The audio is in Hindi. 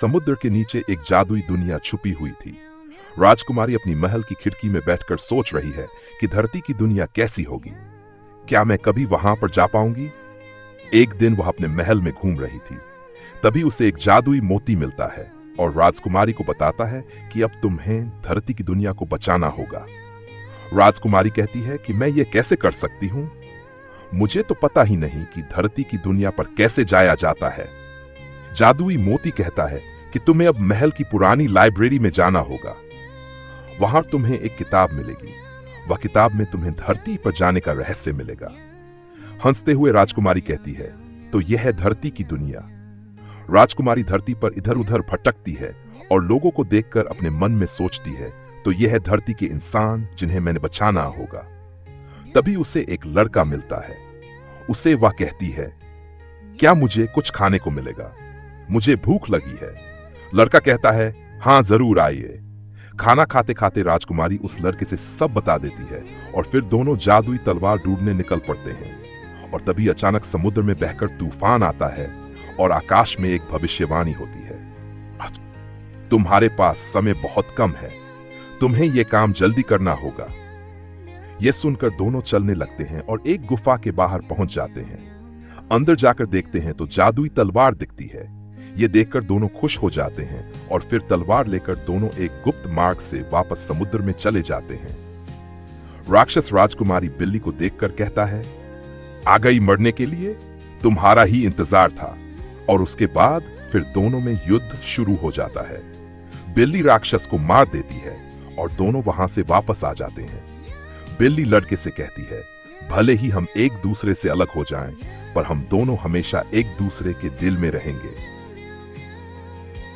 समुद्र के नीचे एक जादुई दुनिया छुपी हुई थी। राजकुमारी अपनी महल की खिड़की में बैठकर सोच रही है कि धरती की दुनिया कैसी होगी। क्या मैं कभी वहां पर जा पाऊंगी? एक दिन वह अपने महल में घूम रही थी। तभी उसे एक जादुई मोती मिलता है और राजकुमारी को बताता है कि अब तुम्हें धरती की दुनिया को बचाना होगा। राजकुमारी कहती है कि मैं ये कैसे कर सकती हूं? मुझे तो पता ही नहीं कि धरती की दुनिया पर कैसे जाया जाता है। जादुई मोती कहता है कि तुम्हें अब महल की पुरानी लाइब्रेरी में जाना होगा। वहां तुम्हें एक किताब मिलेगी। वह किताब में तुम्हें धरती पर जाने का रहस्य मिलेगा। हंसते हुए राजकुमारी कहती है, तो यह है धरती की दुनिया। राजकुमारी धरती पर इधर उधर भटकती है और लोगों को देखकर अपने मन में सोचती है, तो यह है धरती के इंसान जिन्हें मैंने बचाना होगा। तभी उसे एक लड़का मिलता है। उसे वह कहती है, क्या मुझे कुछ खाने को मिलेगा? मुझे भूख लगी है। लड़का कहता है, हां जरूर आइए। खाना खाते खाते राजकुमारी उस लड़के से सब बता देती है और फिर दोनों जादुई तलवार ढूंढने निकल पड़ते हैं। और तभी अचानक समुद्र में बहकर तूफान आता है और आकाश में एक भविष्यवाणी होती है, तुम्हारे पास समय बहुत कम है, तुम्हें यह काम जल्दी करना होगा। यह सुनकर दोनों चलने लगते हैं और एक गुफा के बाहर पहुंच जाते हैं। अंदर जाकर देखते हैं तो जादुई तलवार दिखती है। ये देखकर दोनों खुश हो जाते हैं और फिर तलवार लेकर दोनों एक गुप्त मार्ग से वापस समुद्र में चले जाते हैं। राक्षस राजकुमारी बिल्ली को देखकर कहता है, आ गई मरने के लिए? तुम्हारा ही इंतजार था। और उसके बाद फिर दोनों में युद्ध शुरू हो जाता है। बिल्ली राक्षस को मार देती है और दोनों वहां से वापस आ जाते हैं। बिल्ली लड़के से कहती है, भले ही हम एक दूसरे से अलग हो जाएं, पर हम दोनों हमेशा एक दूसरे के दिल में रहेंगे।